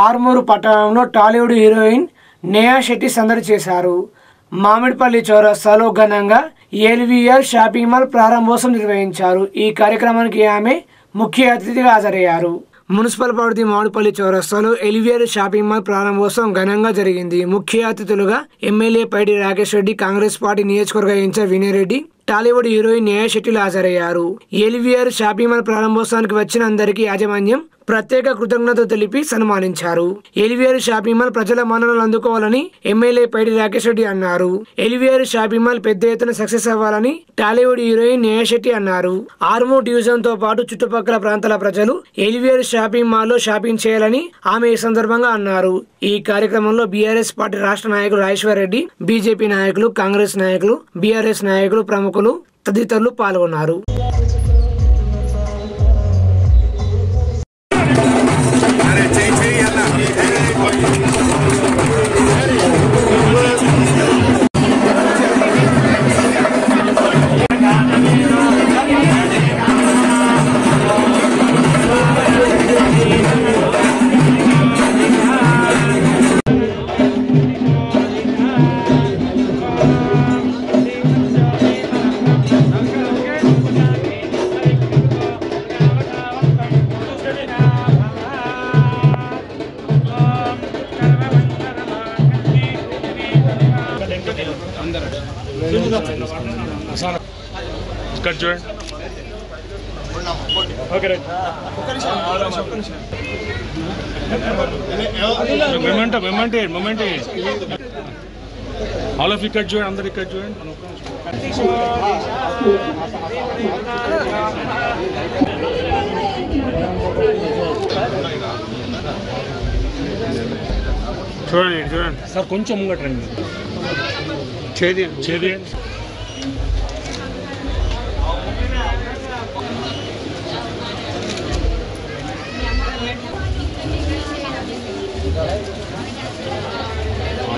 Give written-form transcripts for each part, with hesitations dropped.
ఆర్మూరు పట్టణంలో టాలీవుడ్ హీరోయిన్ నేహా శెట్టి సందడి చేశారు. మామిడిపల్లి చౌరస్తాలో ఘనంగా ఎల్వీఆర్ షాపింగ్ మాల్ ప్రారంభోత్సవం నిర్వహించారు. ఈ కార్యక్రమానికి ఆమె ముఖ్య అతిథిగా హాజరయ్యారు. మున్సిపల్ పరిధి మామిడిపల్లి చౌరస్తాలో ఎల్వీఆర్ షాపింగ్ మాల్ ప్రారంభోత్సవం ఘనంగా జరిగింది. ముఖ్య అతిథులుగా ఎమ్మెల్యే పైడి రాకేష్ రెడ్డి, కాంగ్రెస్ పార్టీ నియోజకవర్గ ఇన్ఛార్జ్ వినయ్ రెడ్డి, టాలీవుడ్ హీరోయిన్ నేహా శెట్టిలు హాజరయ్యారు. ఎల్వీఆర్ షాపింగ్ మాల్ ప్రారంభోత్సవానికి వచ్చిన అందరికీ యాజమాన్యం ప్రత్యేక కృతజ్ఞతలు తెలిపి సన్మానించారు. ఎల్వీఆర్ షాపింగ్ మాల్ ప్రజల మన్ననలు అందుకోవాలని ఎమ్మెల్యే పైడి రాకేష్ రెడ్డి అన్నారు. ఎల్వీఆర్ షాపింగ్ మాల్ పెద్ద ఎత్తున సక్సెస్ అవ్వాలని టాలీవుడ్ హీరోయిన్ నేహా శెట్టి అన్నారు. ఆర్మూర్ డివిజన్ తో పాటు చుట్టుపక్కల ప్రాంతాల ప్రజలు ఎల్వీఆర్ షాపింగ్ మాల్ లో షాపింగ్ చేయాలని ఆమె ఈ సందర్భంగా అన్నారు. ఈ కార్యక్రమంలో బీఆర్ఎస్ పార్టీ రాష్ట్ర నాయకులు రాజేశ్వర్ రెడ్డి, బీజేపీ నాయకులు, కాంగ్రెస్ నాయకులు, బీఆర్ఎస్ నాయకులు, ప్రముఖులు తదితరులు పాల్గొన్నారు. కట్ చూడండి. Okay right. Moment all of you cut చూడండి, అందరు కట్ చూడండి. చూడండి సార్, కొంచెం ముంగట రండి. చేది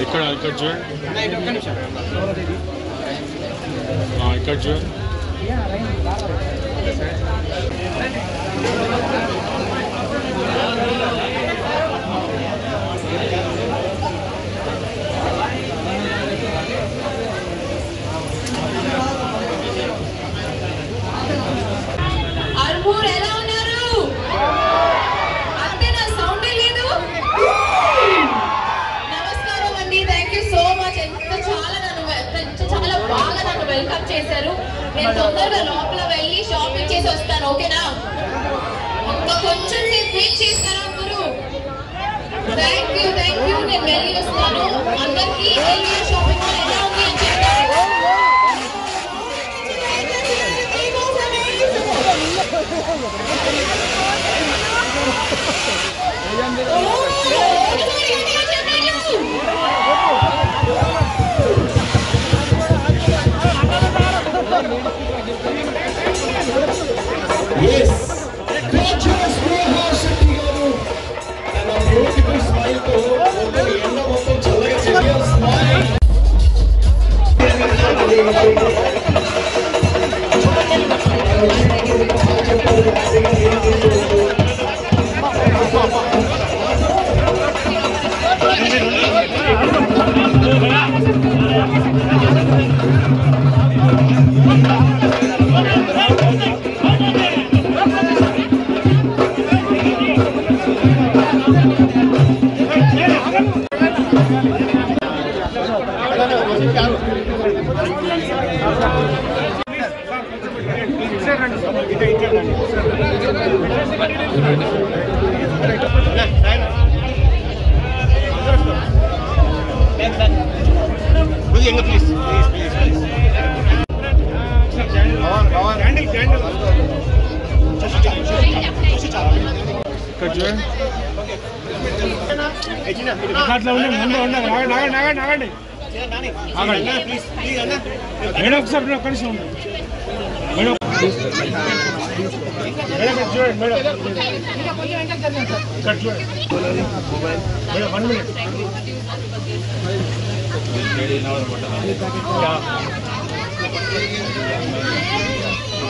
ఇక్కడ చూడండి, ఇక్కడ చూడండి. వెల్కమ్ చేశారు. నేను తొందరగా లోపల వెళ్ళి షాపింగ్ చేసి వస్తాను, ఓకేనా? ఇంకా కొంచెం సేపు వెయిట్ చేస్తారా అందరూ? Thank you. నేను వెళ్ళి వస్తాను. అందరికీ షాపింగ్ మాల్ ఎలా ఉంది అని చెప్తాను. Yes, gorgeous Neha Shetty garu. And a beautiful smile to enda mottham challaga cheyal smile.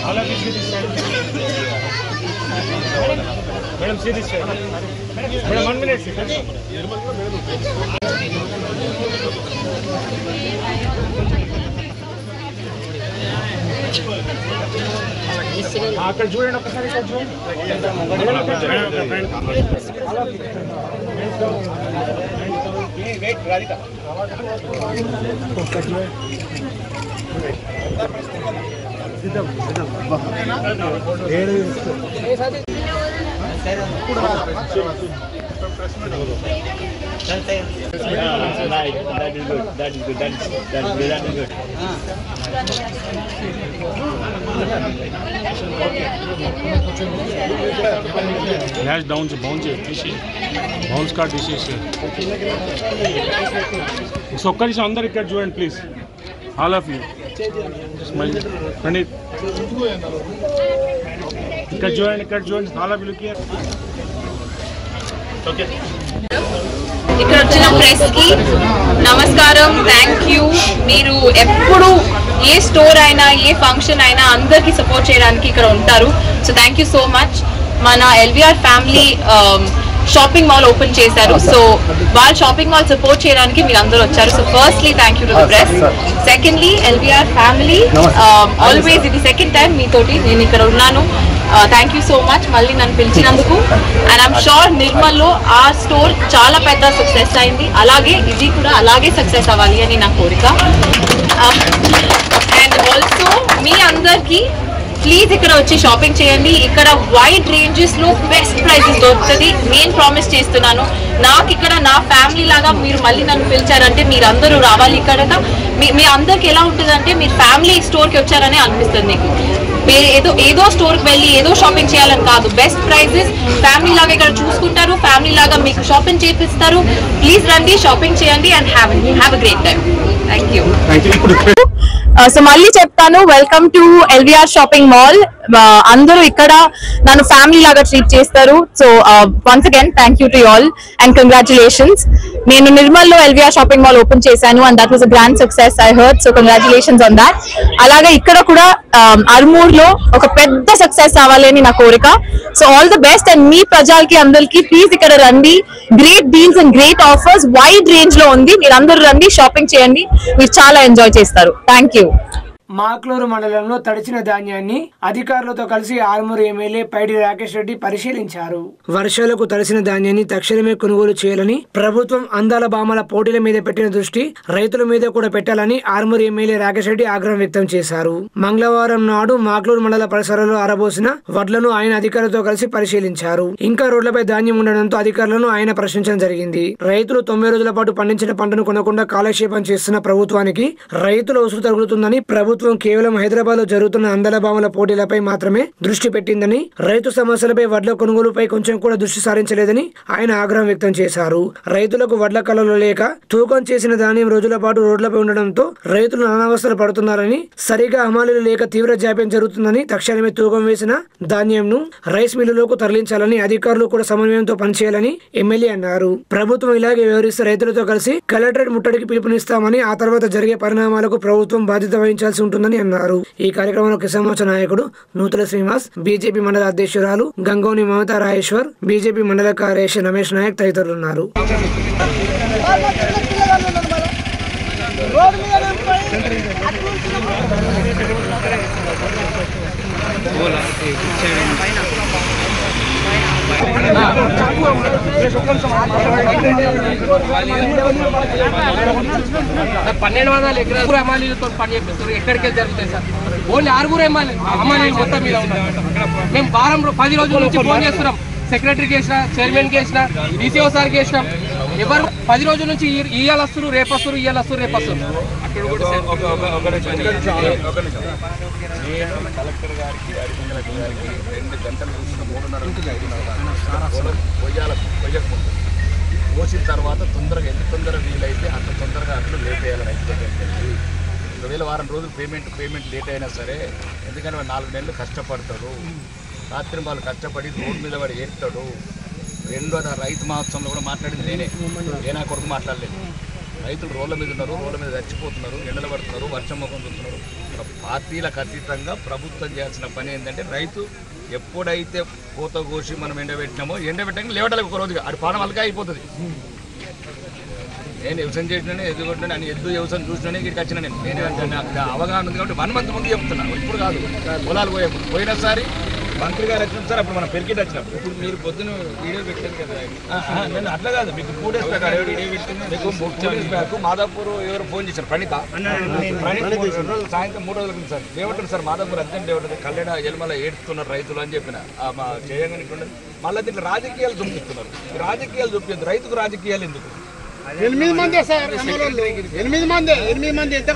All of this is Madam, see this side. Madam, 1 minute. అక్కడ చూడండి ఒకసారి ఇక్కడ చూడండి That is good. Lash down to bounce it. Bounce card తీసేసి ఒక్కరి అందరు ఇక్కడ చూడండి please all of you smile Praneeth ఇక్కడ చూడండి all of you look here okay ఇక్కడ వచ్చిన ప్రెస్ కి నమస్కారం థ్యాంక్ యూ మీరు ఎప్పుడు ఏ స్టోర్ అయినా ఏ ఫంక్షన్ అయినా అందరికి సపోర్ట్ చేయడానికి ఇక్కడ ఉంటారు so thank you so much మన LVR family shopping mall open చేశారు సో వాళ్ళ షాపింగ్ మాల్ సపోర్ట్ చేయడానికి మీరు అందరూ వచ్చారు so firstly thank you to the press secondly LVR family always ఇది సెకండ్ టైం మీతోటి నేను ఇక్కడ ఉన్నాను థ్యాంక్ యూ సో మచ్ మళ్ళీ నన్ను పిలిచినందుకు అండ్ ఐమ్ షూర్ నిర్మల్లో ఆ స్టోర్ చాలా పెద్ద సక్సెస్ అయింది అలాగే ఇది కూడా అలాగే సక్సెస్ అవ్వాలి అని నా కోరిక అండ్ ఆల్సో మీ అందరికి ప్లీజ్ ఇక్కడ వచ్చి షాపింగ్ చేయండి ఇక్కడ వైడ్ రేంజెస్ లో బెస్ట్ ప్రైజెస్ దొరుకుతుంది నేను ప్రామిస్ చేస్తున్నాను నాకు ఇక్కడ నా ఫ్యామిలీ లాగా మీరు మళ్ళీ నన్ను పిలిచారంటే మీరు అందరూ రావాలి ఇక్కడ మీ అందరికి ఎలా ఉంటుంది అంటే మీరు ఫ్యామిలీ స్టోర్కి వచ్చారని అనిపిస్తుంది మీకు ఏదో స్టోర్కి వెళ్ళి ఏదో షాపింగ్ చేయాలని కాదు బెస్ట్ ప్రైజెస్ ఫ్యామిలీ లాగా ఇక్కడ చూసుకుంటారు ఫ్యామిలీ లాగా మీకు షాపింగ్ చేపిస్తారు ప్లీజ్ రండి షాపింగ్ చేయండి and have a great time thank you so మళ్ళీ చెప్తాను welcome to LVR shopping mall అందరూ ఇక్కడ నన్ను ఫ్యామిలీ లాగా ట్రీట్ చేస్తారు so once again thank you to all and congratulations నేను నిర్మల్లో ఎల్వీఆర్ షాపింగ్ మాల్ ఓపెన్ చేశాను and that was a grand success I heard so congratulations on that అలాగే ఇక్కడ కూడా అర్మూర్లో ఒక పెద్ద సక్సెస్ అవ్వాలని నా కోరిక so all the best and మీ ప్రజలకి అందరికి ప్లీజ్ ఇక్కడ రండి great deals and great offers wide range లో ఉంది మీరు అందరూ రండి షాపింగ్ చేయండి మీరు చాలా ఎంజాయ్ చేస్తారు థ్యాంక్ యూ మాక్లూరు మండలంలో తడిచిన ధాన్యాన్ని అధికారులతో కలిసి ఆర్మూరు ఎమ్మెల్యే పైడి రాకేష్ రెడ్డి పరిశీలించారు వర్షాలకు తడిసిన ధాన్యాన్ని తక్షణమే కొనుగోలు చేయాలని ప్రభుత్వం అందాల బామల పోటీల మీద పెట్టిన దృష్టి రైతుల మీద కూడా పెట్టాలని ఆర్మూరు ఎమ్మెల్యే రాకేష్ రెడ్డి ఆగ్రహం వ్యక్తం చేశారు మంగళవారం నాడు మాక్లూరు మండల పరిసరాల్లో ఆరబోసిన వడ్లను ఆయన అధికారులతో కలిసి పరిశీలించారు ఇంకా రోడ్లపై ధాన్యం ఉండడంతో అధికారులను ఆయన ప్రశ్నించడం జరిగింది రైతులు 90 రోజుల పాటు పండించిన పంటను కొనకుండా కాలక్షేపం చేస్తున్న ప్రభుత్వానికి రైతుల ఉసురు తగులుతుందని ప్రభుత్వం కేవలం హైదరాబాద్ లో జరుగుతున్న అందల బామల పోటీలపై మాత్రమే దృష్టి పెట్టిందని రైతు సమస్యలపై వడ్ల కొనుగోలుపై కొంచెం కూడా దృష్టి సారించలేదని ఆయన ఆగ్రహం వ్యక్తం చేశారు రైతులకు వడ్ల కళలు లేక తూకం చేసిన ధాన్యం రోజుల పాటు రోడ్లపై ఉండడంతో రైతులు నానావస్థలు పడుతున్నారని సరిగా హమాలీలు లేక తీవ్ర జాప్యం జరుగుతుందని తక్షణమే తూకం వేసిన ధాన్యంను రైస్ మిల్లులకు తరలించాలని అధికారులు కూడా సమన్వయంతో పనిచేయాలని ఎమ్మెల్యే అన్నారు ప్రభుత్వం ఇలాగే వ్యవహరిస్తే రైతులతో కలిసి కలెక్టరేట్ ముట్టడికి పిలుపునిస్తామని ఆ తర్వాత జరిగే పరిణామాలకు ప్రభుత్వం బాధ్యత వహించాల్సి ఉంటుందని అన్నారు ఈ కార్యక్రమంలో కిసాన్ మోర్చా నాయకుడు నూతల శ్రీనివాస్ బీజేపీ మండల అధ్యక్షురాలు గంగోని మమతా రాయేశ్వర్ బీజేపీ మండల కార్యదర్శి రమేష్ నాయక్ తదితరులు ఉన్నారు పన్నెండు వందల ఎకరాలు అమ్మాయిలతో పని చేపిస్తారు ఎక్కడికి జరుగుతాయి సార్ ఓన్లీ 6 అమ్మాయిలు మొత్తం మీద ఉన్నారు మేము వారం 10 రోజుల నుంచి ఫోన్ చేస్తున్నాం సెక్రటరీకి వేసిన చైర్మన్కి వేసిన డీసీఓ సార్కి వేసినాం ఎవరు 10 రోజుల నుంచి ఇయ్యాలు వస్తారు రేపు వస్తారు ఇయ్యాలు వస్తారు రేపు వస్తారు అక్కడ కూడా కలెక్టర్ గారికి అడిషనల్ గారికి 2 గంటలు చూసిన 3:30 పోయకముందు పోసిన తర్వాత తొందరగా ఎంత తొందరగా వీలైతే అంత తొందరగా అట్లు లేపేయాలి రైతు దగ్గరికి వెళ్ళి ఒకవేళ వారం రోజులు పేమెంట్ లేట్ అయినా సరే ఎందుకంటే 4 నెలలు కష్టపడతాడు రాత్రి వాళ్ళు కష్టపడి రోడ్డు మీద వాడు ఏడుతాడు రెండో రైతు మహోత్సవంలో కూడా మాట్లాడింది నేనా కొడుకు మాట్లాడలేదు రైతులు రోడ్ల మీద ఉన్నారు రోడ్ల మీద చచ్చిపోతున్నారు ఎండలు పడుతున్నారు వర్షం ముఖం చూస్తున్నారు పార్టీలకు అతీతంగా ప్రభుత్వం చేయాల్సిన పని ఏంటంటే రైతు ఎప్పుడైతే పూత కోసి మనం ఎండబెట్టినామో ఎండబెట్టడానికి లేవటానికి ఒక రోజుగా అది పానం అలగా అయిపోతుంది. నేను వ్యవసాయం చేసినా ఎదుగుంటున్నా అని ఎద్దు వ్యవసాయం చూసినా ఇక్కడికి వచ్చిన నేను నాకు అవగాహన ఉంది కాబట్టి 1 month ముందు చెప్తున్నాను. ఇప్పుడు కాదు, పొలాలు పోయినసారి మంత్రి గారు వచ్చిన సార్ అప్పుడు మనం పెరిగిట్ వచ్చినప్పుడు. ఇప్పుడు మీరు పొద్దున వీడియో పెట్టారు కదా, నేను అట్లా కాదు, మీకు 2 days బ్యాక్ మీకు 2 days బ్యాక్ మాదాపూర్ ఎవరు ఫోన్ చేశారు, ప్రణీత్ సాయంత్రం 3 రోజుల కింద సార్ లేవట్లేదు సార్ మాదాపూర్ అర్జెంట్ లేవట్లేదు, కళ్యాణ ఎల్మల ఏడుస్తున్నారు రైతులు అని చెప్పిన మా చేయగానే ఇట్లుండదు. మళ్ళీ దీంట్లో రాజకీయాలు చూపిస్తున్నారు. రాజకీయాలు చూపించదు, రైతుకు రాజకీయాలు ఎందుకు? 8 మందే సార్, 8 మంది ఎంత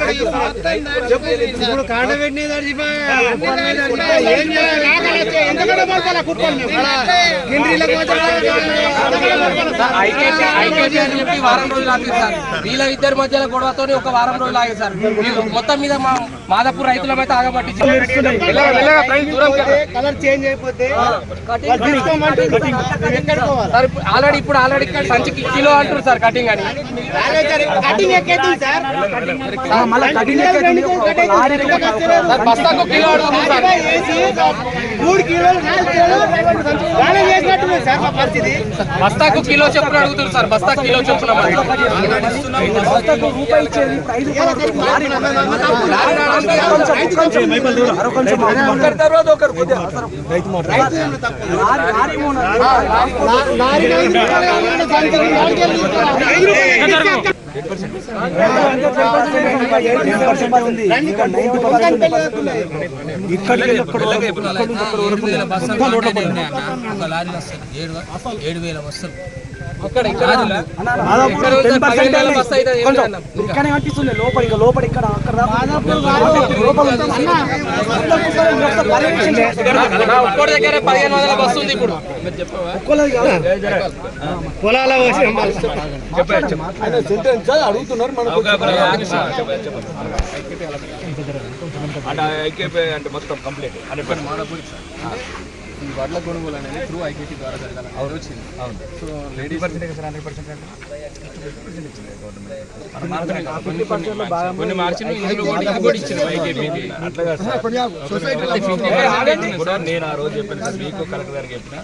వారం రోజులు ఆగింది సార్. వీళ్ళ ఇద్దరి మధ్యలో గొడవతో ఒక వారం రోజులు ఆగింది సార్. మొత్తం మీద మా మాదాపూర్ రైతుల అయితే ఆగబట్టించారు. కలర్ చేంజ్ అయిపోతే ఆల్రెడీ ఇక్కడ సంచికి కిలో అంటారు సార్ కటింగ్ అని. బస్తాకు కిలో అడుగుతుంది సార్. 3 కిలోలు 4 కిలోలు సార్ మా పరిస్థితి. బస్తాకు కిలో చెప్పున అడుగుతుంది సార్. బస్తా కిలో చెప్పున లోపల ఇక్కడ ఒక్కడి దగ్గర 1500 బస్సు ఉంది ఇప్పుడు. అడుగుతున్నారు అంటే మొత్తం కంప్లీట్ ఈ వడ్ల కొనుగోలు అనేది త్రూ ఐకేపీ ద్వారా జరగాలని వచ్చింది. అవును. సో లేడీ 100% కొన్ని మార్చిన నేను ఆ రోజు చెప్పాను సార్, మీకు కలెక్టర్ గారికి చెప్పిన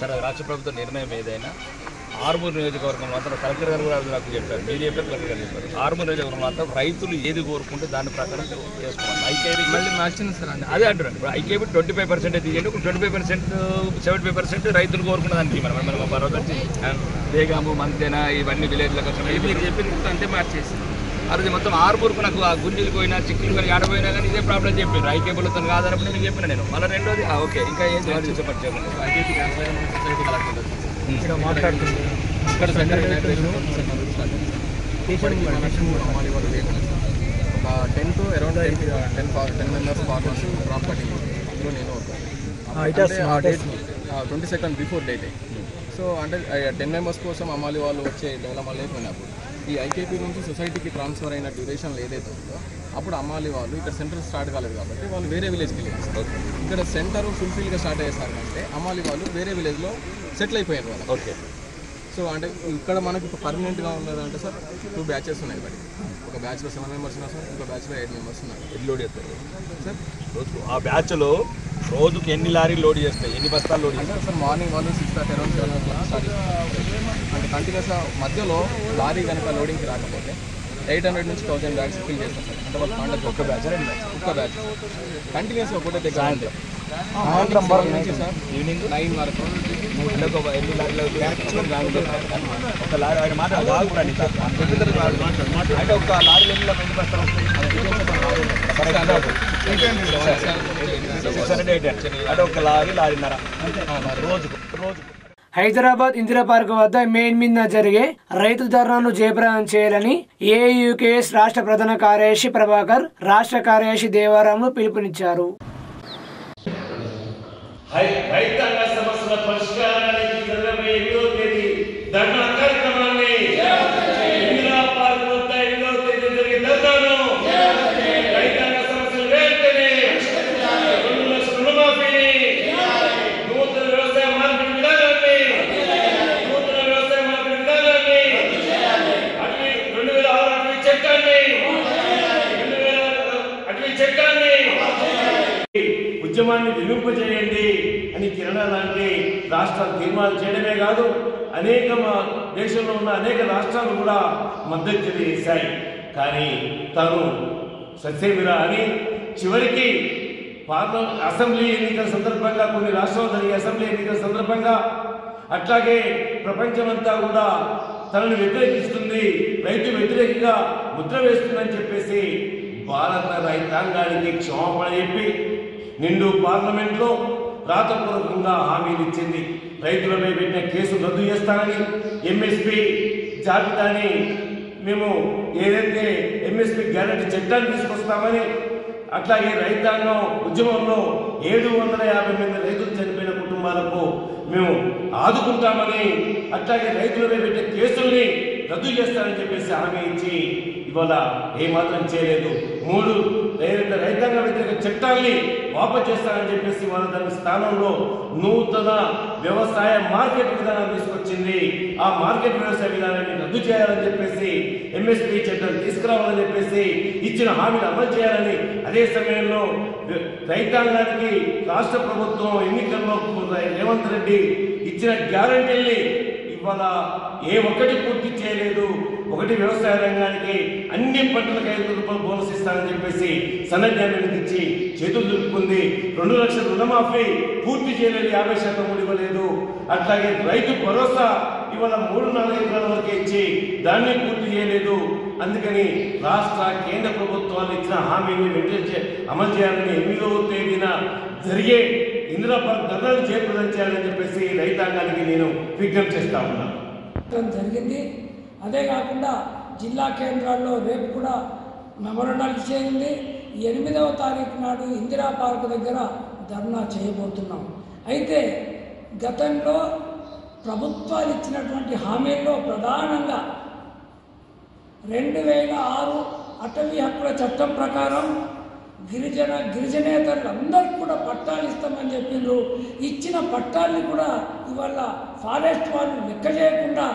సార్, రాష్ట్ర ప్రభుత్వ నిర్ణయం ఏదైనా ఆర్మూర్ నియోజకవర్గం మాత్రం కలెక్టర్ గారు కూడా నాకు చెప్పారు, మీరు చెప్పారు, కలెక్టర్ గారు చెప్పారు. ఆర్మూర్ నియోజకవర్గం మాత్రం రైతులు ఏది కోరుకుంటే దాని ప్రకారం చేసుకోవాలి. ఐకేపీ మళ్ళీ మార్చింది సార్. అదే అంటున్నాను, ఇప్పుడు ఐకేపీ 25% తీయండి, 25% 75% రైతులు కోరుకున్న దానికి మనం భరోసా బేగాము మంతేనా ఇవన్నీ విలేజ్లకు వచ్చిన మీరు చెప్పిన అంతే మార్చేసి అది మొత్తం ఆర్మూర్కు నాకు ఆ గుంజీలు పోయినా చిక్కులు కానీ ఆడపోయినా కానీ ఇదే ప్రాబ్లం చెప్పారు. ఐకేబుల్తో కాదన్నప్పుడు నేను చెప్పిన నేను మళ్ళీ రెండోది ఓకే ఇంకా ఏం చెప్పండి. ఐకేపీ ఇక్కడ మాట్లాడుతుంది ఇక్కడ ఒక 10 to around 10 members farmers crop cutting. అందులో నేను 22nd బిఫోర్ డేట్. సో అంటే 10 మెంబర్స్ కోసం అమ్మాలి వాళ్ళు వచ్చే డెవలప్ అయిపోయినప్పుడు ఈ ఐకేపీ నుంచి సొసైటీకి ట్రాన్స్ఫర్ అయిన డ్యూరేషన్ ఏదైతే ఉందో అప్పుడు అమ్మాలి వాళ్ళు ఇక్కడ సెంటర్ స్టార్ట్ కాలేదు కాబట్టి వాళ్ళు వేరే విలేజ్కి వెళ్ళారు. ఇక్కడ సెంటర్ ఫుల్ఫిల్గా స్టార్ట్ అయ్యేసారు అంటే అమ్మాలి వాళ్ళు వేరే విలేజ్లో సెటిల్ అయిపోయారు వాళ్ళు. ఓకే. సో అంటే ఇక్కడ మనకి పర్మనెంట్గా ఉన్నదంటే సార్ 2 బ్యాచెస్ ఉన్నాయి. బట్టి ఒక బ్యాచ్లో 7 మెంబర్స్ ఉన్నారు సార్, ఇంకో బ్యాచ్లో 8 మెంబర్స్ ఉన్నారు. లోడ్ చేస్తారు సార్ రోజుకు. ఆ బ్యాచ్లో రోజుకి ఎన్ని లారీలు లోడ్ చేస్తాయి, ఎన్ని బస్తాలు లోడ్ చేస్తారు సార్? మార్నింగ్ వాళ్ళు 6:30 around 7 o'clock స్టార్ట్ చేస్తారు. అంటే కంటిన్యూస్గా మధ్యలో లారీ కనుక లోడింగ్కి రాకపోతే 800 నుంచి 1000 బ్యాగ్స్ ఫిల్ చేస్తారు సార్. అంటే వాళ్ళు కాంటాక్ట్ ఒక్క బ్యాచ్ కంటిన్యూస్గా ఒకటే దగ్గర ఉంటాయి. నుంచి సార్ ఈవినింగ్ 9 వరకు ఎన్ని లారీలు ఒక లారీ మాట అంటే ఒక లారీలు ఎన్ని బస్తాలు అంటే ఒక లారీన్నర రోజుకు. హైదరాబాద్ ఇందిరా పార్క్ వద్ద మెయిన్ మీద జరిగే రైతు ధర్నాను జయప్రదం చేయాలని ఏయూకేఎస్ రాష్ట్ర ప్రధాన కార్యదర్శి ప్రభాకర్, రాష్ట్ర కార్యదర్శి దేవారాంలు పిలుపునిచ్చారు. రైతాంగ సమస్యల పరిష్కారానికి జరగబోయే 8వ తేదీ ధర్నా కార్యక్రమాన్ని ఇందిరా పార్క్ వద్ద 8వ తేదీ జరిగే ధర్నాను రైతాంగ సమస్యలు వెంటనే 2 లక్షల రుణమాఫీని, నూతన వ్యవసాయ మార్కెట్ విధానాన్ని, అటవీ 2006 అటవీ చట్టాన్ని ఉద్యమాన్ని వినింపజేయండి అని కెనడా లాంటి రాష్ట్రాలు తీర్మానం చేయడమే కాదు, దేశంలో ఉన్న అనేక రాష్ట్రాలు కూడా మద్దతు తెలియజేశాయి. కానీ తాను సత్యమిరా అని చివరికి అసెంబ్లీ ఎన్నికల సందర్భంగా, కొన్ని రాష్ట్రాల్లో జరిగే అసెంబ్లీ ఎన్నికల సందర్భంగా, అట్లాగే ప్రపంచమంతా కూడా తనను వ్యతిరేకిస్తుంది, రైతు వ్యతిరేకంగా ముద్ర వేస్తుందని చెప్పేసి భారత రైతాంగానికి క్షమాపణ చెప్పి నిండు పార్లమెంట్లో రాతపూర్వకంగా హామీలు ఇచ్చింది. రైతులపై పెట్టిన కేసు రద్దు చేస్తానని, ఎంఎస్పీ జాబితాని మేము ఏదైతే ఎంఎస్పీ గ్యారెంటీ చట్టాన్ని తీసుకొస్తామని, అట్లాగే రైతాంగం ఉద్యమంలో 750 మంది రైతులు చనిపోయిన కుటుంబాలకు మేము ఆదుకుంటామని, అట్లాగే రైతులపై పెట్టే కేసుల్ని రద్దు చేస్తానని చెప్పేసి హామీ ఇచ్చి ఇవాళ ఏమాత్రం చేయలేదు. 3 రైతాంగ వ్యతిరేక చట్టాల్ని వాపసు చేస్తానని చెప్పేసి వాళ్ళ దాని స్థానంలో నూతన వ్యవసాయ మార్కెట్ విధానాన్ని తీసుకొచ్చింది. ఆ మార్కెట్ వ్యవసాయ విధానాన్ని రద్దు చేయాలని చెప్పేసి, ఎంఎస్పీ చట్టం తీసుకురావాలని చెప్పేసి ఇచ్చిన హామీని అమలు చేయాలని, అదే సమయంలో రైతాంగానికి రాష్ట్ర ప్రభుత్వం ఎన్నికల్లో రేవంత్ రెడ్డి ఇచ్చిన గ్యారంటీల్ని ఇవాళ ఏ ఒక్కటి పూర్తి చేయలేదు. ఒకటి వ్యవసాయ రంగానికి అన్ని పంటలకు 5 రూపాయలు బోనస్ ఇస్తానని చెప్పేసి సన్నజామీనికి ఇచ్చి చేతులు దులుపుకుంది. 2 లక్షల రుణమాఫీ పూర్తి చేయలేదు, 50% కూడా ఇవ్వలేదు. అట్లాగే రైతు భరోసా ఇవాళ 3-4 ఎకరాల వరకే ఇచ్చి దాన్ని పూర్తి చేయలేదు. అందుకని రాష్ట్ర కేంద్ర ప్రభుత్వాలు ఇచ్చిన హామీని వెంటనే అమలు చేయాలని 8వ తేదీన జరిగే ఇందిరా పార్క్ ధర్నాలు జయప్రదం చేయాలని చెప్పేసి రైతాంగానికి నేను విజ్ఞప్తి చేస్తా ఉన్నాను. జరిగింది. అదే కాకుండా జిల్లా కేంద్రాల్లో రేపు కూడా మెమోరాండాలు ఇచ్చేది. 8వ తారీఖు నాడు ఇందిరా పార్క్ దగ్గర ధర్నా చేయబోతున్నాం. అయితే గతంలో ప్రభుత్వాలు ఇచ్చినటువంటి హామీల్లో ప్రధానంగా 2006 అటవీ హక్కుల చట్టం ప్రకారం గిరిజనేతరులు అందరికీ కూడా పట్టాలు ఇస్తామని చెప్పిండ్రు. ఇచ్చిన పట్టాలని కూడా ఇవాళ ఫారెస్ట్ వాళ్ళు లెక్క చేయకుండా,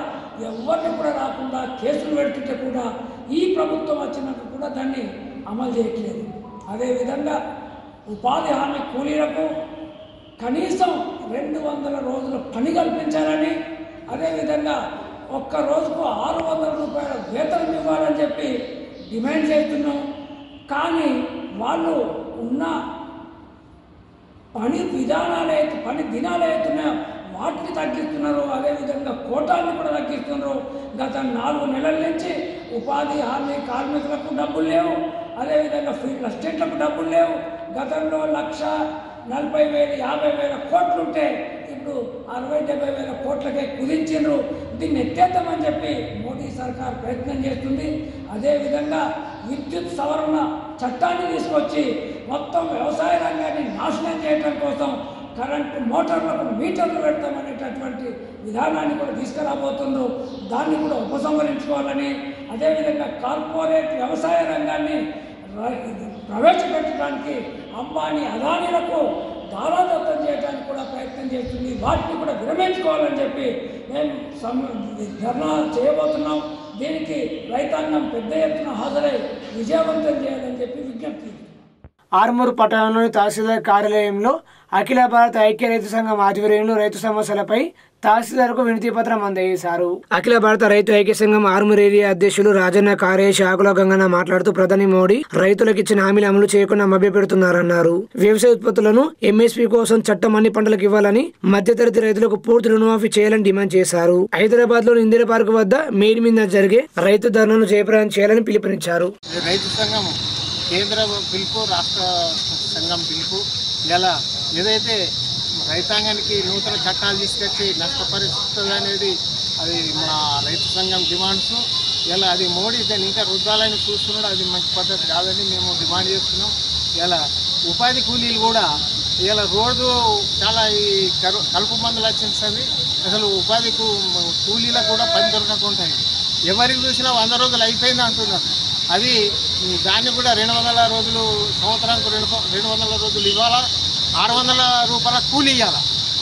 ఎవరిని కూడా రాకుండా కేసులు పెడుతుంటే కూడా ఈ ప్రభుత్వం వచ్చినాక కూడా దాన్ని అమలు చేయట్లేదు. అదేవిధంగా ఉపాధి హామీ కూలీలకు కనీసం 200 రోజుల పని కల్పించాలని, అదేవిధంగా ఒక్క రోజుకు 600 రూపాయల వేతనం ఇవ్వాలని చెప్పి డిమాండ్ చేస్తున్నాం. కానీ వాళ్ళు ఉన్న పని దినాలు అవుతున్నాయో వాటిని తగ్గిస్తున్నారు. అదేవిధంగా కోటాన్ని కూడా తగ్గిస్తున్నారు. గత 4 నెలల నుంచి ఉపాధి హామీ కార్మికులకు డబ్బులు లేవు, అదేవిధంగా ఫీల్డ్ అసిస్టెంట్లకు డబ్బులు లేవు. గతంలో 1,40,000 50,000 కోట్లు ఉంటే ఇప్పుడు 60,000-70,000 కోట్లకే కుదించారు. దీన్ని ఎత్తేద్దామని చెప్పి మోడీ సర్కార్ ప్రయత్నం చేస్తుంది. అదేవిధంగా విద్యుత్ సవరణ చట్టాన్ని తీసుకొచ్చి మొత్తం వ్యవసాయ రంగాన్ని నాశనం చేయడం కోసం కరెంటు మోటార్లకు మీటర్లు పెడతామనేటటువంటి విధానాన్ని కూడా తీసుకురాబోతుండ్రు. దాన్ని కూడా ఉపసంహరించుకోవాలని, అదేవిధంగా కార్పొరేట్ వ్యవసాయ రంగాన్ని ప్రవేశపెట్టడానికి అంబానీ అదానీలకు దారాదత్తం చేయడానికి కూడా ప్రయత్నం చేస్తుంది. వాటిని కూడా విరమించుకోవాలని చెప్పి మేము ధర్నా చేయబోతున్నాం. దీనికి రైతాంగం పెద్ద ఎత్తున హాజరై విజయవంతం చేయాలని చెప్పి విజ్ఞప్తి. ఆర్మూరు పట్టణంలోని తహసీల్దార్ కార్యాలయంలో అఖిల భారత ఐక్య రైతు సంఘం ఆధ్వర్యంలో రైతు సమస్యలపై తహసీల్దార్కు వినతి పత్రం అందజేశారు. అఖిల భారత రైతు ఐక్య సంఘం ఆర్మూరు ఏరియా అధ్యక్షులు రాజన్న కార్యేష్ ఆకుల గంగన్న మాట్లాడుతూ ప్రధాని మోడీ రైతులకు ఇచ్చిన హామీలు అమలు చేయకుండా మభ్యపెడుతున్నారన్నారు. వ్యవసాయ ఉత్పత్తులను ఎంఎస్పీ కోసం చట్టం అన్ని పంటలకు ఇవ్వాలని, మధ్యతరగతి రైతులకు పూర్తి రుణమాఫీ చేయాలని డిమాండ్ చేశారు. హైదరాబాద్ లోని ఇందిరా పార్క్ వద్ద మేడి మీద జరిగే రైతు ధర్నాను జయప్రదం చేయాలని పిలుపునిచ్చారు. రైతు సంఘం కేంద్ర పిలుపు, రాష్ట్ర సంఘం పిలుపు, ఇలా ఏదైతే రైతాంగానికి నూతన చట్టాలు తీసుకొచ్చి నష్టపరిస్థితులు అనేది అది మా రైతు సంఘం డిమాండ్స్. ఇలా అది మోడీ దాన్ని ఇంకా రుద్దాలని చూస్తున్నాడు. అది మంచి పద్ధతి కాదని మేము డిమాండ్ చేస్తున్నాం. ఇలా ఉపాధి కూలీలు కూడా ఇలా రోజు చాలా ఈ కలుపు మందులు వచ్చింది. అసలు ఉపాధి కూలీలకు కూడా పని దొరకకుండా ఎవరికి చూసినా 100 రోజులు అయిపోయింది అంటున్నారు. అది దాన్ని కూడా 200 రోజులు, సంవత్సరానికి 200 రోజులు ఇవ్వాలా, 600 రూపాయల కూలీ ఇవ్వాలా,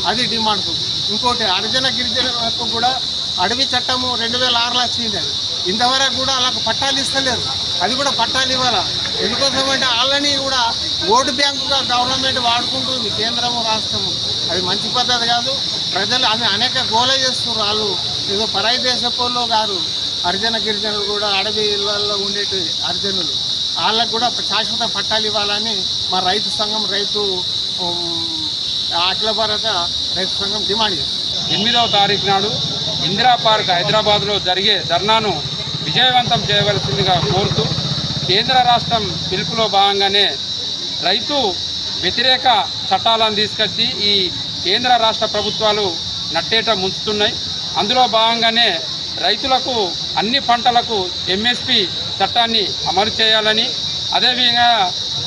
అది డిమాండ్. ఇంకోటి హరిజన గిరిజనకు కూడా అడవి చట్టము 2006లో వచ్చింది. అది ఇంతవరకు కూడా వాళ్ళకు పట్టాలు ఇస్తలేరు. అది కూడా పట్టాలు ఇవ్వాలా. ఎందుకోసం అంటే వాళ్ళని కూడా ఓటు బ్యాంకుగా గవర్నమెంట్ వాడుకుంటుంది, కేంద్రము రాష్ట్రము. అది మంచి పద్ధతి కాదు. ప్రజలు అనేక గోల చేస్తున్నారు. వాళ్ళు ఏదో పరాయి దేశపోల్లో కాదు, హరిజన గిరిజనులు కూడా అడవిలలో ఉండేటి హరిజనులు వాళ్ళకు కూడా శాశ్వత పట్టాలు ఇవ్వాలని మా రైతు సంఘం అఖిల భారత రైతు సంఘం డిమాండ్ చేస్తుంది. 8వ తారీఖు నాడు ఇందిరా పార్క్ హైదరాబాద్లో జరిగే ధర్నాను విజయవంతం చేయవలసిందిగా కోరుతూ కేంద్ర రాష్ట్రం పిలుపులో భాగంగానే రైతు వ్యతిరేక చట్టాలను తీసుకొచ్చి ఈ కేంద్ర రాష్ట్ర ప్రభుత్వాలు నట్టేట ముంచుతున్నాయి. అందులో భాగంగానే రైతులకు అన్ని పంటలకు ఎంఎస్పి చట్టాన్ని అమలు చేయాలని, అదేవిధంగా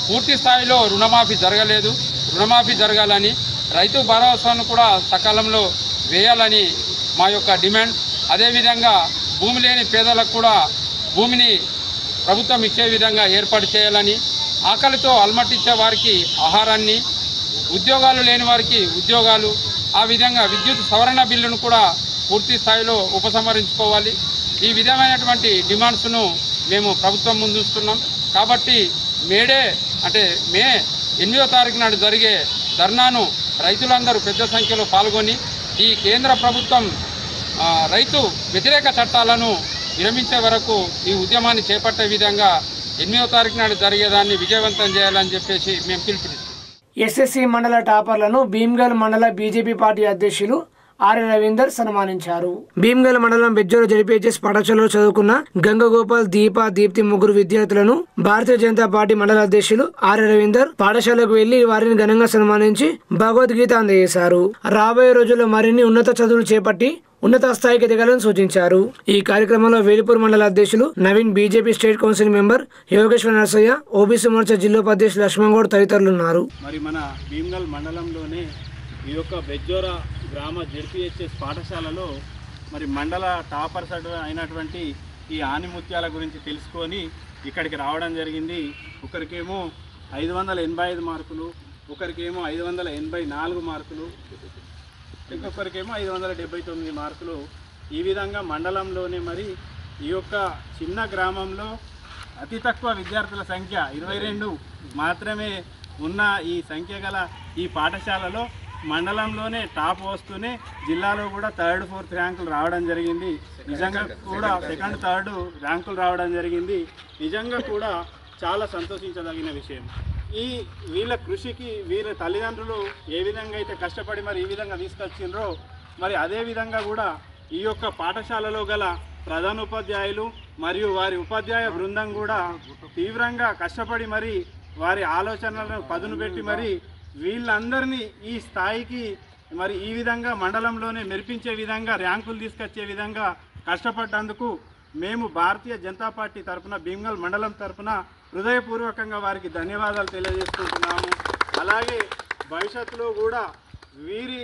పూర్తి స్థాయిలో రుణమాఫీ జరగలేదు, రుణమాఫీ జరగాలని, రైతు భరోసాను కూడా సకాలంలో వేయాలని మా యొక్క డిమాండ్. అదేవిధంగా భూమి లేని పేదలకు కూడా భూమిని ప్రభుత్వం ఇచ్చే విధంగా ఏర్పాటు చేయాలని, ఆకలితో అలమటించే వారికి ఆహారాన్ని, ఉద్యోగాలు లేని వారికి ఉద్యోగాలు, ఆ విధంగా విద్యుత్ సవరణ బిల్లును కూడా పూర్తి స్థాయిలో ఉపసంహరించుకోవాలి. ఈ విధమైనటువంటి డిమాండ్స్ను మేము ప్రభుత్వం ముందుస్తున్నాం. కాబట్టి మే 8వ తారీఖు నాడు జరిగే ధర్నాను రైతులందరూ పెద్ద సంఖ్యలో పాల్గొని ఈ కేంద్ర ప్రభుత్వం రైతు వ్యతిరేక చట్టాలను విరమించే వరకు ఈ ఉద్యమాన్ని చేపట్టే విధంగా 8వ తారీఖు నాడు జరిగేదాన్ని విజయవంతం చేయాలని చెప్పేసి మేము పిలుపునిస్తాం. ఎస్ఎస్సి మండల టాపర్లను భీమ్గల్ మండల బీజేపీ పార్టీ అధ్యక్షులు ఆర్య రవీందర్ సన్మానించారు. భీమ్గల్ మండలం బెజ్జోరు జడిపిహెచ్ఎస్ పాఠశాలలో చదువుకున్న గంగగోపాల్, దీప్తి ముగ్గురు విద్యార్థులను భారతీయ జనతా పార్టీ మండల అధ్యక్షులు ఆర్య రవీందర్ పాఠశాలకు వెళ్లి వారిని ఘనంగా సన్మానించి భగవద్గీత అందజేశారు. రాబోయే రోజుల్లో మరిన్ని ఉన్నత చదువులు చేపట్టి ఉన్నత స్థాయికి ఎదగాలని సూచించారు. ఈ కార్యక్రమంలో వేలిపూర్ మండల అధ్యక్షులు Naveen, BJP state council member Yogeshwara Narasaiah, OBC Morcha జిల్లోపాధ్యక్షులు లక్ష్మణ్ గౌడ్ తదితరులు ఉన్నారు. మరి మన భీమ్గల్ మండలంలోనే ఈ యొక్క బెజ్జోరా గ్రామ జెడ్పీహెచ్ఎస్ పాఠశాలలో మరి మండల టాపర్స్ అయినటువంటి ఈ ఆనిముత్యాల గురించి తెలుసుకొని ఇక్కడికి రావడం జరిగింది. ఒకరికేమో 585 మార్కులు, ఒకరికేమో 584 మార్కులు, ఇంకొకరికేమో 579 మార్కులు. ఈ విధంగా మండలంలోనే మరి ఈ యొక్క చిన్న గ్రామంలో అతి తక్కువ విద్యార్థుల సంఖ్య 22 మాత్రమే ఉన్న ఈ సంఖ్య గల ఈ పాఠశాలలో మండలంలోనే టాప్ వస్తూనే జిల్లాలో కూడా 3rd, 4th ర్యాంకులు రావడం జరిగింది. నిజంగా కూడా 2nd, 3rd ర్యాంకులు రావడం జరిగింది. నిజంగా కూడా చాలా సంతోషించదగిన విషయం. వీళ్ళ కృషికి వీళ్ళ తల్లిదండ్రులు ఏ విధంగా అయితే కష్టపడి మరి ఈ విధంగా తీసుకొచ్చిండ్రో మరి అదే విధంగా కూడా ఈ యొక్క పాఠశాలలో గల ప్రధానోపాధ్యాయులు మరియు వారి ఉపాధ్యాయ బృందం కూడా తీవ్రంగా కష్టపడి మరి వారి ఆలోచనలను పదును పెట్టి మరి వీళ్ళందరినీ ఈ స్థాయికి మరి ఈ విధంగా మండలంలోనే మెరిపించే విధంగా ర్యాంకులు తీసుకొచ్చే విధంగా కష్టపడ్డందుకు మేము భారతీయ జనతా పార్టీ తరఫున భీమ్గల్ మండలం తరఫున హృదయపూర్వకంగా వారికి ధన్యవాదాలు తెలియజేసుకుంటున్నాము. అలాగే భవిష్యత్తులో కూడా వీరి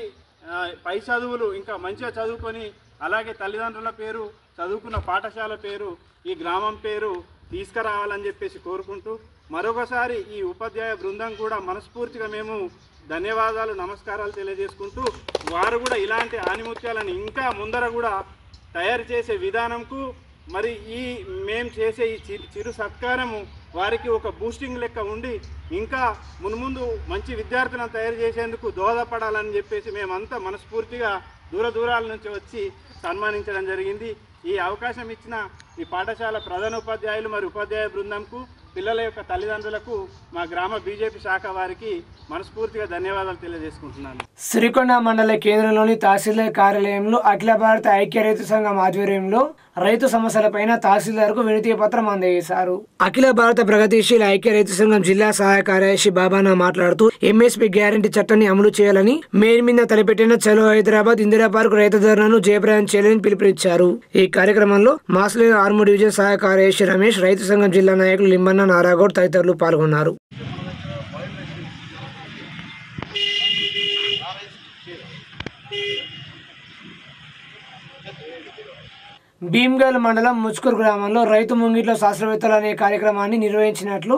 పై చదువులు ఇంకా మంచిగా చదువుకొని అలాగే తల్లిదండ్రుల పేరు, చదువుకున్న పాఠశాల పేరు, ఈ గ్రామం పేరు తీసుకురావాలని చెప్పేసి కోరుకుంటూ మరొకసారి ఈ ఉపాధ్యాయ బృందం కూడా మనస్ఫూర్తిగా మేము ధన్యవాదాలు, నమస్కారాలు తెలియజేసుకుంటూ వారు కూడా ఇలాంటి ఆనిముత్యాలను ఇంకా ముందర కూడా తయారు చేసే విధానంకు మరి మేము చేసే ఈ చిరు సత్కారము వారికి ఒక బూస్టింగ్ లెక్క ఉండి ఇంకా మున్ముందు మంచి విద్యార్థులను తయారు చేసేందుకు దోహదపడాలని చెప్పేసి మేమంతా మనస్ఫూర్తిగా దూరాల నుంచి వచ్చి సన్మానించడం జరిగింది. ఈ అవకాశం ఇచ్చిన ఈ పాఠశాల ప్రధానోపాధ్యాయులు మరియు ఉపాధ్యాయ బృందంకు, పిల్లల యొక్క తల్లిదండ్రులకు మా గ్రామ బీజేపీ శాఖ వారికి మనస్ఫూర్తిగా ధన్యవాదాలు తెలియజేసుకుంటున్నాను. సిరికొండ మండల కేంద్రంలోని తహసీల్దార్ కార్యాలయంలో అఖిల భారత ఐక్య రైతు సంఘం ఆధ్వర్యంలో రైతు సమస్యలపైన తహసీల్దార్కు వినతి పత్రం అందజేశారు. అఖిల భారత ప్రగతిశీల ఐక్య రైతు సంఘం జిల్లా సహాయ కార్యదర్శి బాబానా మాట్లాడుతూ ఎంఎస్పీ గ్యారంటీ చట్టాన్ని అమలు చేయాలని మేర్ మీద తలపెట్టిన చలో హైదరాబాద్ ఇందిరా పార్క్ రైతు ధర్నాను జయప్రదం చేయాలని పిలుపునిచ్చారు. ఈ కార్యక్రమంలో మాస్లేరు ఆర్మూర్ డివిజన్ సహాయ కార్యదర్శి రమేష్, రైతు సంఘం జిల్లా నాయకులు లింబన్న, నారాగౌడ్ తదితరులు పాల్గొన్నారు. భీమ్గల్ మండలం ముచ్కూర్ గ్రామంలో రైతు ముంగిట్లో శాస్త్రవేత్తలు అనే కార్యక్రమాన్ని నిర్వహించినట్లు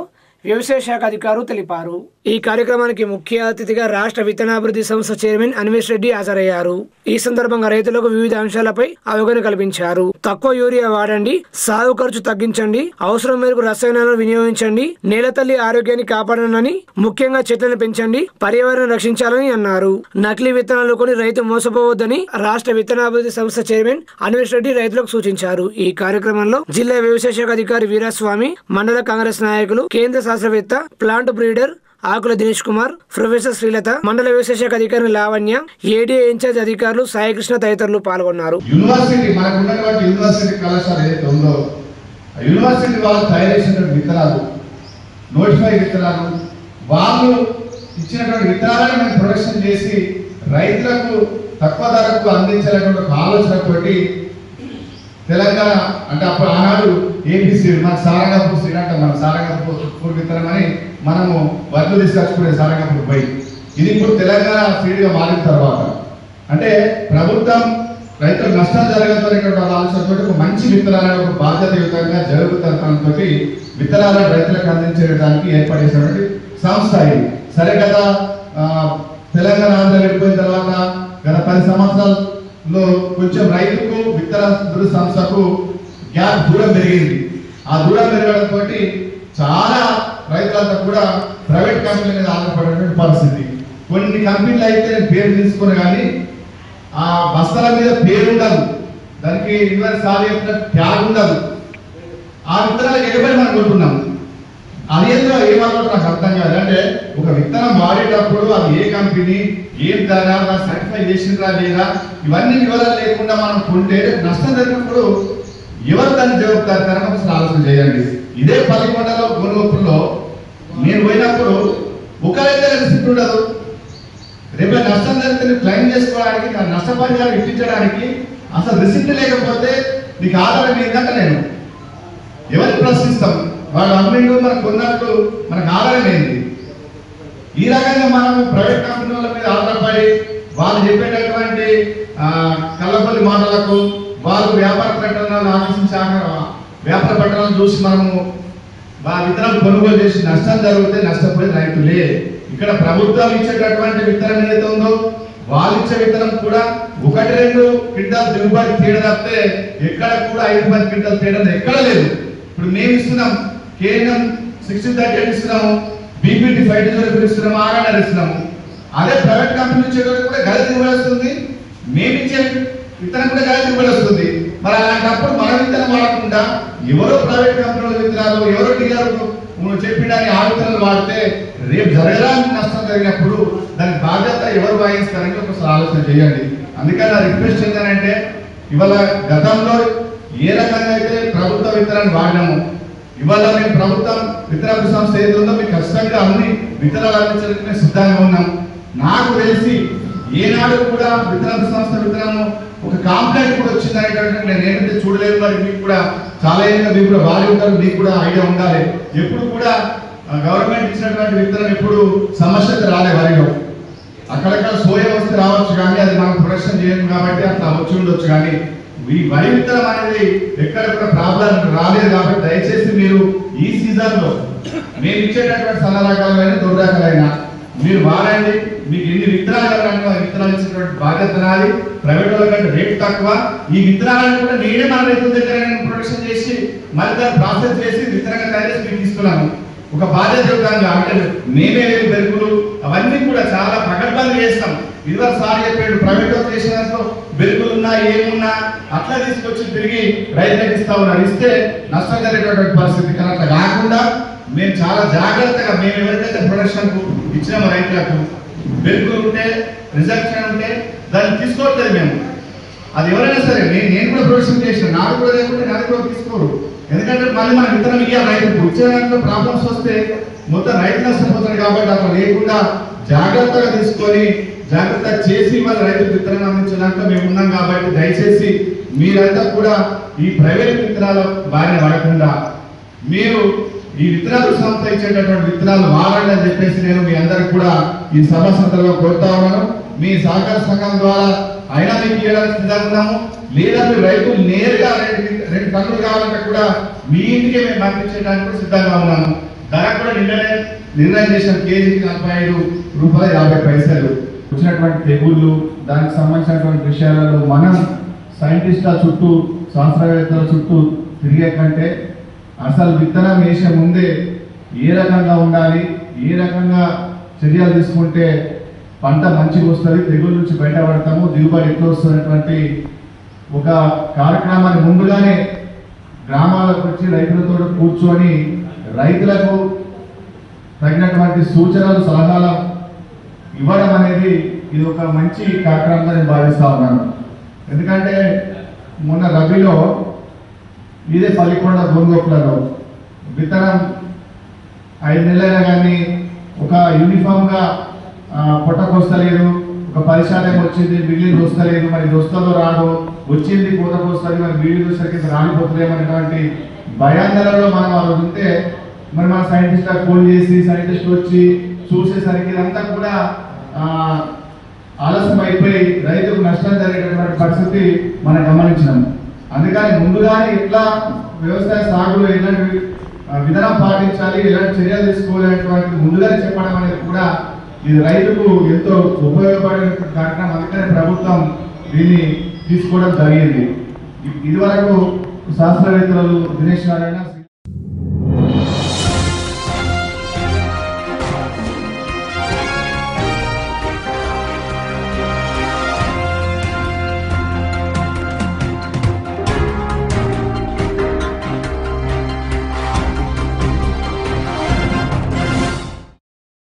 వ్యవసాయ శాఖ అధికారులు తెలిపారు. ఈ కార్యక్రమానికి ముఖ్య అతిథిగా రాష్ట్ర విత్తనాభివృద్ధి సంస్థ చైర్మన్ అన్వేష్ రెడ్డి హాజరయ్యారు. ఈ సందర్భంగా రైతులకు వివిధ అంశాలపై అవగాహన కల్పించారు. తక్కువ యూరియా వాడండి, సాగు ఖర్చు తగ్గించండి, అవసరం మేరకు రసాయనాలను వినియోగించండి, నేల తల్లి ఆరోగ్యాన్ని కాపాడనని, ముఖ్యంగా చెట్లను పెంచండి, పర్యావరణం రక్షించాలని అన్నారు. నకిలీ విత్తనాలు కొని రైతు మోసపోవద్దని రాష్ట్ర విత్తనాభివృద్ధి సంస్థ చైర్మన్ అన్వేష్ రెడ్డి రైతులకు సూచించారు. ఈ కార్యక్రమంలో జిల్లా వ్యవసాయ శాఖ అధికారి వీరాస్వామి, మండల కాంగ్రెస్ నాయకులు, కేంద్ర శాస్త్రవేత్త, ప్లాంట్ బ్రీడర్ ఆకుల దినేష్ కుమార్, ప్రొఫెసర్ శ్రీలత, మండల వ్యవసాయ శాఖ అధికారి లావణ్య, ఏడీఏ ఇన్ఛార్జ్ అధికారులు సాయికృష్ణ తదితరులు పాల్గొన్నారు. యూనివర్సిటీ మనకు ఉన్నటువంటి యూనివర్సిటీ కళాశాల ఏదైతే ఉందో ఆ యూనివర్సిటీ వాళ్ళు తయారు చేసినటువంటి విత్తనాలు, నోటిఫై విత్తనాలు, వాళ్ళు ఇచ్చినటువంటి విత్తనాలను మేము ప్రొడక్షన్ చేసి రైతులకు తక్కువ ధరకు అందించాలనేటువంటి ఒక ఆలోచనతోటి తెలంగాణ అంటే అప్పుడు ఆనాడు ఏపీసీ మన సారంగపూర్ సీడ్ అంటే మన సారంగపూర్ విత్తనం అని మనము వడ్లు తీసుకొచ్చుకునే సారంగపూర్ పోయి ఇది ఇప్పుడు తెలంగాణ సీడ్గా మారిన తర్వాత అంటే ప్రభుత్వం రైతులకు నష్టం జరగదనేటువంటి ఆలోచనతో ఒక మంచి విత్తనాలను ఒక బాధ్యతయుతంగా జరుగుతుంతో విత్తనాలను రైతులకు అందించడానికి ఏర్పాటు చేసినటువంటి సంస్థ ఇది. సరే గత తెలంగాణ ఆంధ్ర వెళ్ళిపోయిన తర్వాత గత 10 సంవత్సరాల్లో కొంచెం రైతుకు విత్తన సంస్థకు గ్యాప్ దూరం పెరిగింది. ఆ దూరం పెరగడంతో చాలా రైతులంతా కూడా ప్రైవేట్ కంపెనీల మీద ఆధారపడేటువంటి పరిస్థితి. కొన్ని కంపెనీలు అయితే పేరు తీసుకుని కానీ ఆ బస్తాల మీద పేరు ఉండదు, దానికి యూనివర్స్ ట్యాగ్ ఉండదు. ఆ విత్తనాలకు ఎగబడి మనం కొంటున్నాం. అది ఏదో ఏమన్నా నాకు అర్థం కాదు. అంటే ఒక విత్తనం వాడేటప్పుడు అది ఏ కంపెనీ, ఏం ధర, సర్టిఫై చేసిండ్రా లేదా, ఇవన్నీ వివరాలు లేకుండా మనం కొంటే నష్టం జరిగినప్పుడు ఎవరు దాన్ని జవాబుదారు కనుక అసలు ఆలోచన చేయండి. ఇదే పల్లికొండలో గోనుగొప్పుల్లో నేను పోయినప్పుడు ఒక రైతు రిసిప్ట్ ఉండదు. రేపు నష్టం జరిగితే క్లెయిమ్ చేసుకోవడానికి, నష్టపరిహారం ఇప్పించడానికి అసలు రిసిప్ట్ లేకపోతే నీకు ఆధారం ఏంటంటే నేను ఎవరిని ప్రశ్నిస్తాం? వాళ్ళు అమ్మిండు మనకు కొన్నట్టు మనకు ఆధారం ఏంటి? ఈ రకంగా మనం ప్రైవేట్ కంపెనీల మీద ఆధారపడి వాళ్ళు చెప్పేటటువంటి కళ్ళపల్లి మాటలకు వాళ్ళు వ్యాపార ప్రకటనలు ఆకర్షించాక వ్యాపార ప్రకటనలు చూసి మనము విత్తనాలు కొనుగోలు చేసి నష్టం జరిగితే నష్టపోయే రైతులే. ఇక్కడ ప్రభుత్వం ఇచ్చేటటువంటి విత్తనం ఏదైతే ఉందో వాళ్ళు ఇచ్చే విత్తనం కూడా 1-2 క్వింటాల్ దిగుబడి తేడా తప్పితే ఎక్కడ కూడా 5-10 క్వింటాల్ తేడా ఎక్కడ లేదు. ఇప్పుడు మేము ఇస్తున్నాం కేంద్రం 60-38 ఇస్తున్నాము, బీపీటీ 5 ఇస్తున్నాము, ఆర్ఆర్ఆర్ ఇస్తున్నాము. అదే ప్రైవేట్ కంపెనీ ఇచ్చేటప్పుడు కూడా గల దిగుబడి వస్తుంది, మేము ఇచ్చే విత్తనం కూడా గల దిగుబడి వస్తుంది. మరి అలాంటప్పుడు మన విత్తనం వాడకుండా ఎవరో ప్రైవేట్ కంపెనీల విత్తనాలు, ఎవరో డీలర్ చెప్పినని ఆ విత్తనాలు వాడితే రేపు జరగడానికి నష్టం జరిగినప్పుడు దాని బాధ్యత ఎవరు వహిస్తారని ఒకసారి ఆలోచన చేయండి. అందుకని నా రిక్వెస్ట్ ఏంటంటే ఇవాళ గతంలో ఏ రకంగా అయితే ప్రభుత్వ విత్తనాన్ని వాడినాము, ఇవాళ మేము ప్రభుత్వం విత్తన సంస్థ ఏది ఉందో మీకు ఖచ్చితంగా అన్ని విత్తనాలు అందించడానికి మేము సిద్ధంగా ఉన్నాం. నాకు తెలిసి ఏనాడు కూడా విత్తన సంస్థ విత్తనము ఒక కాంప్లైంట్ కూడా వచ్చింది అనేటటువంటి నేను ఏంటంటే చూడలేదు. మరి మీకు కూడా చాలా ఏళ్ళ మీకు కూడా వాడి ఉంటారు, మీకు కూడా ఐడియా ఉండాలి. ఎప్పుడు కూడా గవర్నమెంట్ ఇచ్చినటువంటి విత్తనం ఎప్పుడు సమస్యకు రాలే. వరిలో అక్కడక్కడ సోయా వస్తే రావచ్చు కానీ అది మనం ప్రొడక్షన్ చేయము కాబట్టి అట్లా వచ్చి ఉండొచ్చు. కానీ ఈ వరి విత్తనం అనేది ఎక్కడ కూడా ప్రాబ్లం రాలేదు. కాబట్టి దయచేసి మీరు ఈ సీజన్ లో మేము ఇచ్చేటటువంటి సన్న రకాలైన దొడ్డ రకాలైనా మీరు వాడండి. మీకు ఎన్ని విత్తనాలు విత్తనాలు ఇచ్చినటువంటి బాధ్యత నాది. ప్రైవేట్ వాళ్ళ కంటే రేటు తక్కువ. ఈ విత్తనాలను కూడా నేనే మన రైతుల దగ్గర ప్రొడక్షన్ చేసి మళ్ళీ దాన్ని ప్రాసెస్ చేసి విత్తనంగా తయారు చేసి మీకు ఇస్తున్నాను. ఒక బాధ్యతయుతంగా అంటే మేమే లేని బెరుకులు అవన్నీ కూడా చాలా పకడ్బందీ చేస్తాం. ఇదివరకు సార్ చెప్పాడు ప్రైవేట్ చేసినందుకు బెరుకులు ఉన్నా ఏమున్నా అట్లా తీసుకొచ్చి తిరిగి రైతులకు ఇస్తా ఉన్నారు. ఇస్తే నష్టం జరిగేటటువంటి పరిస్థితి. కానీ అట్లా కాకుండా మేము చాలా జాగ్రత్తగా మేము ఎవరికైతే ప్రొడక్షన్ కు ఇచ్చిన రైతులకు బెరుకులు ఉంటే రిజెక్షన్ ఉంటే దాన్ని తీసుకోవట్లేదు మేము. అది ఎవరైనా సరే నేను కూడా ప్రొడక్షన్ చేసిన నాకు కూడా లేకుంటే నాకు కూడా తీసుకోరు. ఎందుకంటే మళ్ళీ మన విత్తనం ఇవ్వాలి రైతులకు. ఇచ్చే దాంట్లో ప్రాబ్లమ్స్ వస్తే మొత్తం రైతు నష్టపోతారు. కాబట్టి అట్లా లేకుండా జాగ్రత్తగా తీసుకొని జాగ్రత్త చేసి వాళ్ళ రైతులకు విత్తనం అందించే దాంట్లో మేము ఉన్నాం. కాబట్టి దయచేసి మీరంతా కూడా ఈ ప్రైవేట్ విత్తనాల బారిన పడకుండా మీరు ఈ విత్తనాలు సంస్థ ఇచ్చేటటువంటి విత్తనాలు వాడండి అని చెప్పేసి నేను మీ అందరికి కూడా ఈ సభ సందర్భంగా కోరుతా ఉన్నాను. మీ సహకార సంఘం ద్వారా అయినా మీకు ఇవ్వడానికి సిద్ధంగా ఉన్నాము. లేదా మీరు రైతులు నేరుగా 2 టన్నులు కావాలంటే కూడా మీ ఇంటికే మేము పంపించడానికి కూడా సిద్ధంగా ఉన్నాము. ధర కూడా నిర్ణయం చేసిన కేజీకి 45 రూపాయలు 50 పైసలు. వచ్చినటువంటి తెగుళ్ళు దానికి సంబంధించినటువంటి విషయాలలో మనం సైంటిస్టుల చుట్టూ శాస్త్రవేత్తల చుట్టూ తిరిగే కంటే అసలు విత్తనం వేసే ముందే ఏ రకంగా ఉండాలి, ఏ రకంగా చర్యలు తీసుకుంటే పంట మంచిగా వస్తుంది, తెగుళ్ళ నుంచి బయటపడతాము, దిగుబడి ఎక్కువ వస్తున్నటువంటి ఒక కార్యక్రమాన్ని ముందుగానే గ్రామాలకు వచ్చి రైతులతో కూర్చొని రైతులకు తగినటువంటి సూచనలు సలహాలు ఇవ్వడం అనేది ఇది ఒక మంచి కార్యక్రమంగా నేను భావిస్తా ఉన్నాను. ఎందుకంటే మొన్న రబీలో ఇదే పల్లికొండ గోంగోపులలో విత్తనం 5 నెలలైనా కానీ ఒక యూనిఫామ్గా పొట్టకొస్తలేదు, ఒక 10% వచ్చింది, మిగిలింది వస్తలేదు, మరి ఇది వస్తుందో రాదో, వచ్చింది పూతకు వస్తుంది, మరి మిగిలింది వచ్చేసరికి రాలిపోతలేమనేటువంటి భయాందోళనలో మనం వాళ్ళు ఉంటే మరి మన సైంటిస్ట్ ఫోన్ చేసి సైంటిస్ట్ వచ్చి చూసేసరికి ఇదంతా కూడా ఆలస్యం అయిపోయి రైతుకు నష్టం జరిగేటటువంటి పరిస్థితి మనం గమనించినాం. అందుకని ముందుగానే ఇట్లా వ్యవసాయ సాగులో ఎలాంటి విధానం పాటించాలి, ఎలాంటి చర్యలు తీసుకోవాలనేటువంటి ముందుగానే చెప్పడం అనేది కూడా ఇది రైతుకు ఎంతో ఉపయోగపడేటువంటి కార్యక్రమం. అందుకనే ప్రభుత్వం దీన్ని తీసుకోవడం జరిగింది. ఇదివరకు శాస్త్రవేత్తలు దినేష్ నారాయణ